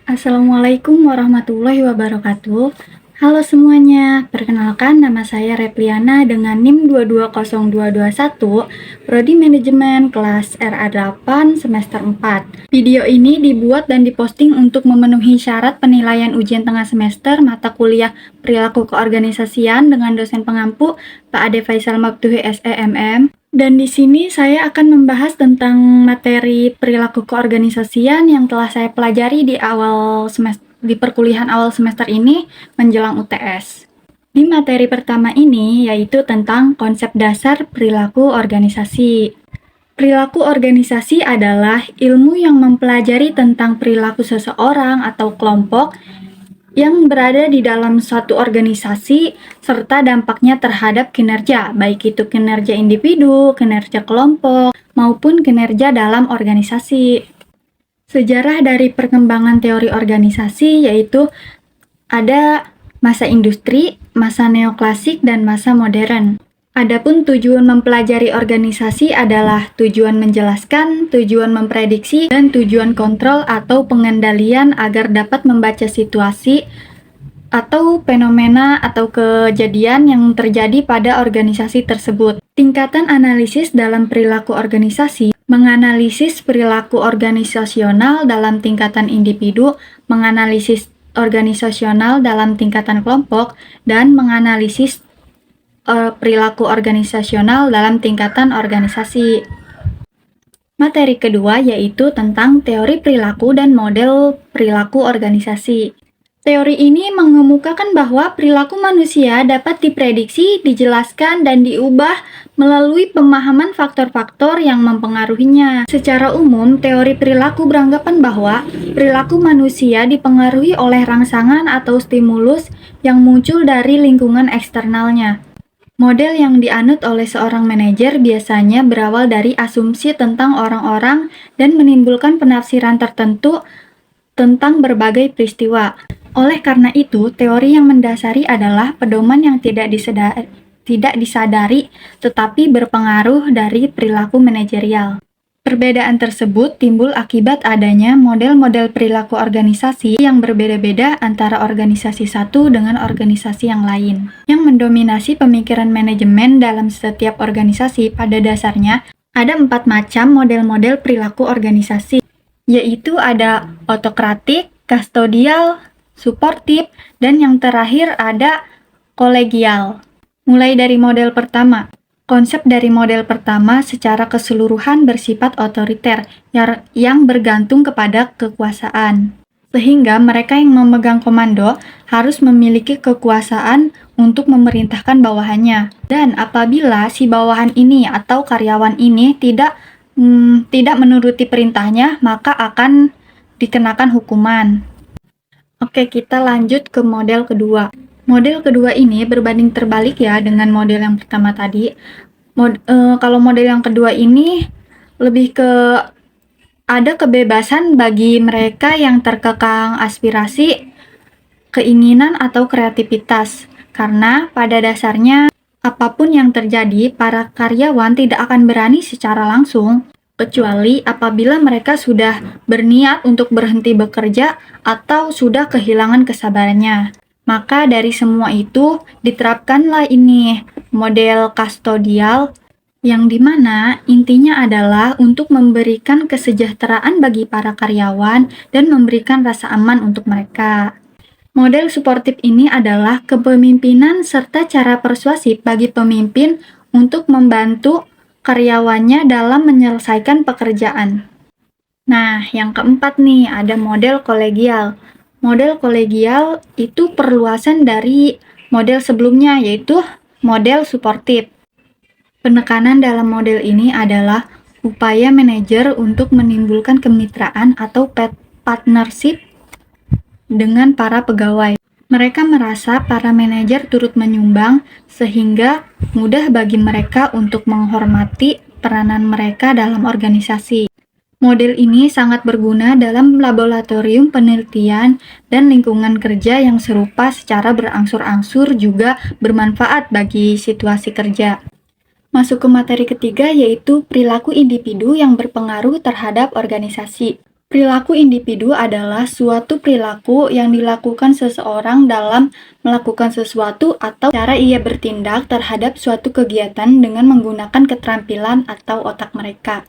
Assalamualaikum warahmatullahi wabarakatuh. Halo semuanya, perkenalkan nama saya Repliana dengan NIM 220221, Prodi Manajemen kelas RA8 semester 4. Video ini dibuat dan diposting untuk memenuhi syarat penilaian ujian tengah semester mata kuliah Perilaku Keorganisasian dengan dosen pengampu Pak Ade Faisal Mabtuhi SEMM. Dan di sini saya akan membahas tentang materi perilaku keorganisasian yang telah saya pelajari di perkuliahan awal semester ini menjelang UTS. Di materi pertama ini yaitu tentang konsep dasar perilaku organisasi. Perilaku organisasi adalah ilmu yang mempelajari tentang perilaku seseorang atau kelompok yang berada di dalam suatu organisasi serta dampaknya terhadap kinerja, baik itu kinerja individu, kinerja kelompok, maupun kinerja dalam organisasi. Sejarah dari perkembangan teori organisasi yaitu ada masa industri, masa neoklasik, dan masa modern. Adapun tujuan mempelajari organisasi adalah tujuan menjelaskan, tujuan memprediksi, dan tujuan kontrol atau pengendalian agar dapat membaca situasi atau fenomena atau kejadian yang terjadi pada organisasi tersebut. Tingkatan analisis dalam perilaku organisasi menganalisis perilaku organisasional dalam tingkatan individu, menganalisis organisasional dalam tingkatan kelompok, dan menganalisis perilaku organisasional dalam tingkatan organisasi. Materi kedua yaitu tentang teori perilaku dan model perilaku organisasi. Teori ini mengemukakan bahwa perilaku manusia dapat diprediksi, dijelaskan, dan diubah melalui pemahaman faktor-faktor yang mempengaruhinya. Secara umum, teori perilaku beranggapan bahwa perilaku manusia dipengaruhi oleh rangsangan atau stimulus yang muncul dari lingkungan eksternalnya. Model yang dianut oleh seorang manajer biasanya berawal dari asumsi tentang orang-orang dan menimbulkan penafsiran tertentu tentang berbagai peristiwa. Oleh karena itu, teori yang mendasari adalah pedoman yang tidak disadari tetapi berpengaruh dari perilaku manajerial. Perbedaan tersebut timbul akibat adanya model-model perilaku organisasi yang berbeda-beda antara organisasi satu dengan organisasi yang lain. Yang mendominasi pemikiran manajemen dalam setiap organisasi pada dasarnya ada 4 macam model-model perilaku organisasi, yaitu ada autokratik, kustodial, suportif, dan yang terakhir ada kolegial. Mulai dari model pertama. Konsep dari model pertama secara keseluruhan bersifat otoriter yang bergantung kepada kekuasaan. Sehingga mereka yang memegang komando harus memiliki kekuasaan untuk memerintahkan bawahannya. Dan apabila si bawahan ini atau karyawan ini tidak menuruti perintahnya, maka akan dikenakan hukuman. Oke, kita lanjut ke model kedua. Model kedua ini berbanding terbalik ya dengan model yang pertama tadi. Kalau model yang kedua ini lebih ke ada kebebasan bagi mereka yang terkekang aspirasi, keinginan atau kreativitas. Karena pada dasarnya apapun yang terjadi, para karyawan tidak akan berani secara langsung kecuali apabila mereka sudah berniat untuk berhenti bekerja atau sudah kehilangan kesabarannya. Maka dari semua itu diterapkanlah ini model kustodial yang dimana intinya adalah untuk memberikan kesejahteraan bagi para karyawan dan memberikan rasa aman untuk mereka. Model suportif ini adalah kepemimpinan serta cara persuasif bagi pemimpin untuk membantu karyawannya dalam menyelesaikan pekerjaan. Nah, yang keempat nih ada model kolegial. Model kolegial itu perluasan dari model sebelumnya yaitu model suportif. Penekanan dalam model ini adalah upaya manajer untuk menimbulkan kemitraan atau partnership dengan para pegawai. Mereka merasa para manajer turut menyumbang sehingga mudah bagi mereka untuk menghormati peranan mereka dalam organisasi. Model ini sangat berguna dalam laboratorium penelitian dan lingkungan kerja yang serupa secara berangsur-angsur juga bermanfaat bagi situasi kerja. Masuk ke materi ketiga yaitu perilaku individu yang berpengaruh terhadap organisasi. Perilaku individu adalah suatu perilaku yang dilakukan seseorang dalam melakukan sesuatu atau cara ia bertindak terhadap suatu kegiatan dengan menggunakan keterampilan atau otak mereka.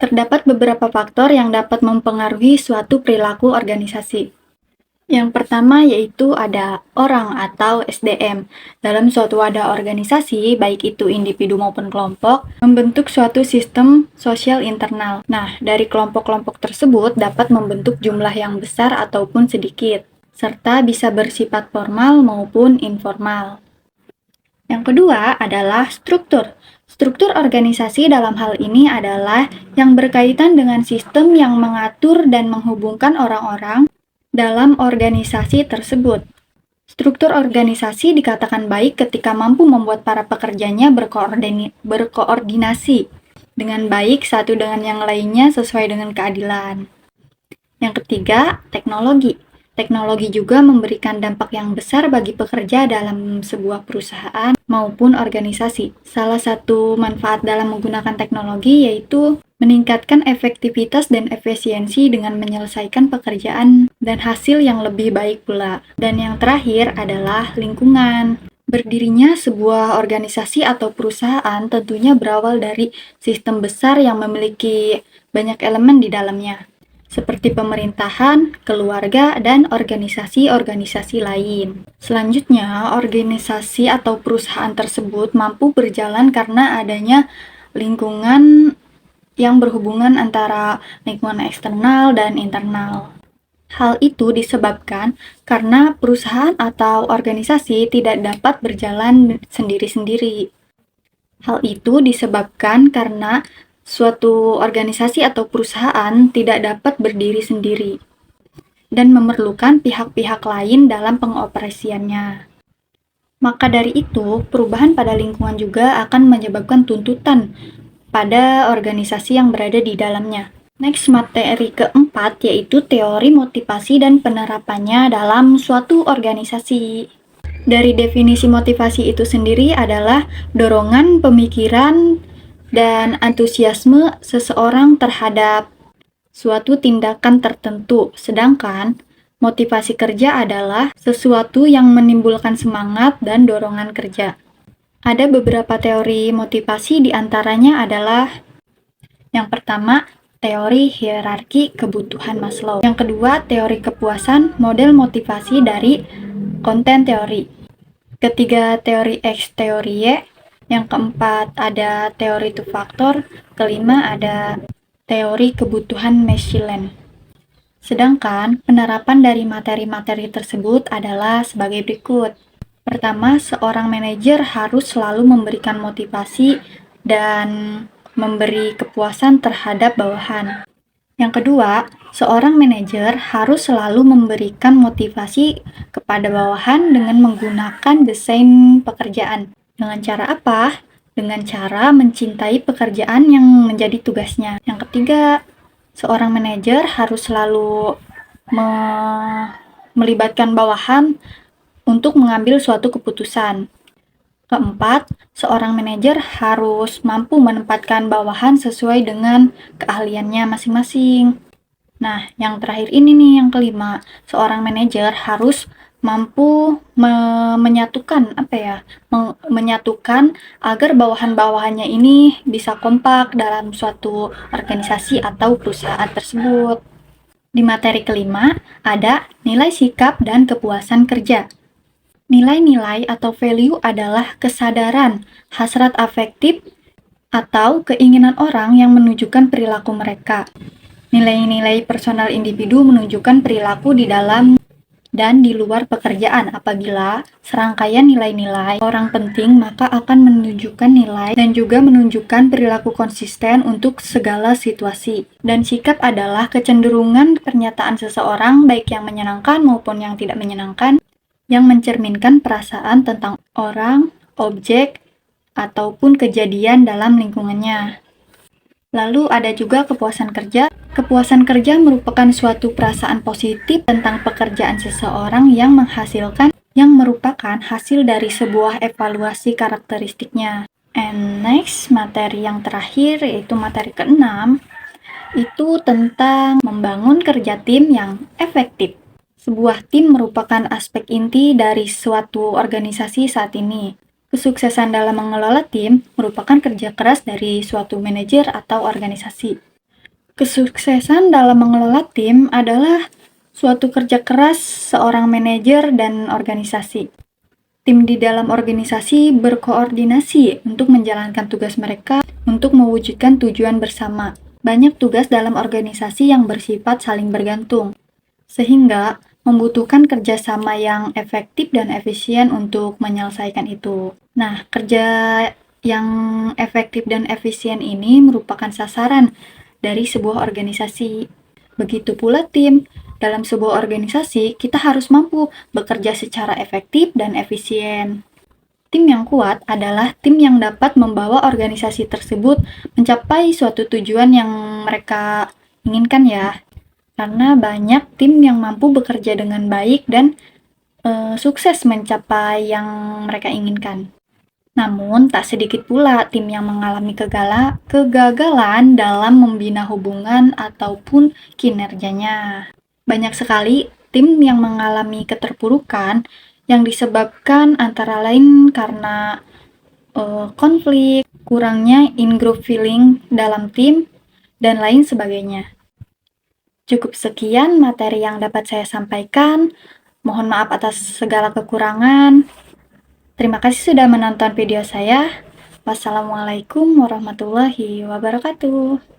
Terdapat beberapa faktor yang dapat mempengaruhi suatu perilaku organisasi. Yang pertama yaitu ada orang atau SDM. Dalam suatu wadah organisasi, baik itu individu maupun kelompok, membentuk suatu sistem sosial internal. Nah, dari kelompok-kelompok tersebut dapat membentuk jumlah yang besar ataupun sedikit, serta bisa bersifat formal maupun informal. Yang kedua adalah struktur. Struktur organisasi dalam hal ini adalah yang berkaitan dengan sistem yang mengatur dan menghubungkan orang-orang dalam organisasi tersebut. Struktur organisasi dikatakan baik ketika mampu membuat para pekerjanya berkoordinasi dengan baik satu dengan yang lainnya sesuai dengan keadilan. Yang ketiga, teknologi. Teknologi juga memberikan dampak yang besar bagi pekerja dalam sebuah perusahaan maupun organisasi. Salah satu manfaat dalam menggunakan teknologi yaitu meningkatkan efektivitas dan efisiensi dengan menyelesaikan pekerjaan dan hasil yang lebih baik pula. Dan yang terakhir adalah lingkungan. Berdirinya sebuah organisasi atau perusahaan tentunya berawal dari sistem besar yang memiliki banyak elemen di dalamnya, seperti pemerintahan, keluarga, dan organisasi-organisasi lain. Selanjutnya, organisasi atau perusahaan tersebut mampu berjalan karena adanya lingkungan yang berhubungan antara lingkungan eksternal dan internal. Hal itu disebabkan karena perusahaan atau organisasi tidak dapat berjalan sendiri-sendiri. Hal itu disebabkan karena suatu organisasi atau perusahaan tidak dapat berdiri sendiri dan memerlukan pihak-pihak lain dalam pengoperasiannya. Maka dari itu, perubahan pada lingkungan juga akan menyebabkan tuntutan pada organisasi yang berada di dalamnya. Next, materi keempat yaitu teori motivasi dan penerapannya dalam suatu organisasi. Dari definisi motivasi itu sendiri adalah dorongan pemikiran dan antusiasme seseorang terhadap suatu tindakan tertentu, sedangkan motivasi kerja adalah sesuatu yang menimbulkan semangat dan dorongan kerja. Ada beberapa teori motivasi, diantaranya adalah yang pertama, teori hierarki kebutuhan Maslow. Yang kedua, teori kepuasan, model motivasi dari konten teori. Ketiga, teori X, teori Y. Yang keempat, ada teori two factor. Kelima, ada teori kebutuhan Mechelen. Sedangkan penerapan dari materi-materi tersebut adalah sebagai berikut. Pertama, seorang manajer harus selalu memberikan motivasi dan memberi kepuasan terhadap bawahan. Yang kedua, seorang manajer harus selalu memberikan motivasi kepada bawahan dengan menggunakan desain pekerjaan. Dengan cara apa? Dengan cara mencintai pekerjaan yang menjadi tugasnya. Yang ketiga, seorang manajer harus selalu melibatkan bawahan untuk mengambil suatu keputusan. Keempat, seorang manajer harus mampu menempatkan bawahan sesuai dengan keahliannya masing-masing. Nah, yang terakhir ini nih, yang kelima, seorang manajer harus mampu menyatukan agar bawahan-bawahannya ini bisa kompak dalam suatu organisasi atau perusahaan tersebut. Di materi kelima, ada nilai sikap dan kepuasan kerja. Nilai-nilai atau value adalah kesadaran, hasrat afektif, atau keinginan orang yang menunjukkan perilaku mereka. Nilai-nilai personal individu menunjukkan perilaku di dalam dan di luar pekerjaan. Apabila serangkaian nilai-nilai orang penting, maka akan menunjukkan nilai dan juga menunjukkan perilaku konsisten untuk segala situasi. Dan sikap adalah kecenderungan pernyataan seseorang, baik yang menyenangkan maupun yang tidak menyenangkan, yang mencerminkan perasaan tentang orang, objek, ataupun kejadian dalam lingkungannya. Lalu ada juga kepuasan kerja. Kepuasan kerja merupakan suatu perasaan positif tentang pekerjaan seseorang yang merupakan hasil dari sebuah evaluasi karakteristiknya. And next, materi yang terakhir yaitu materi keenam, itu tentang membangun kerja tim yang efektif. Sebuah tim merupakan aspek inti dari suatu organisasi saat ini. Kesuksesan dalam mengelola tim merupakan kerja keras dari suatu manajer atau organisasi. Kesuksesan dalam mengelola tim adalah suatu kerja keras seorang manajer dan organisasi. Tim di dalam organisasi berkoordinasi untuk menjalankan tugas mereka untuk mewujudkan tujuan bersama. Banyak tugas dalam organisasi yang bersifat saling bergantung, sehingga membutuhkan kerjasama yang efektif dan efisien untuk menyelesaikan itu. Nah, kerja yang efektif dan efisien ini merupakan sasaran dari sebuah organisasi. Begitu pula tim. Dalam sebuah organisasi, kita harus mampu bekerja secara efektif dan efisien. Tim yang kuat adalah tim yang dapat membawa organisasi tersebut mencapai suatu tujuan yang mereka inginkan ya. Karena banyak tim yang mampu bekerja dengan baik dan sukses mencapai yang mereka inginkan. Namun, tak sedikit pula tim yang mengalami kegagalan dalam membina hubungan ataupun kinerjanya. Banyak sekali tim yang mengalami keterpurukan yang disebabkan antara lain karena konflik, kurangnya in-group feeling dalam tim, dan lain sebagainya. Cukup sekian materi yang dapat saya sampaikan. Mohon maaf atas segala kekurangan. Terima kasih sudah menonton video saya. Wassalamualaikum warahmatullahi wabarakatuh.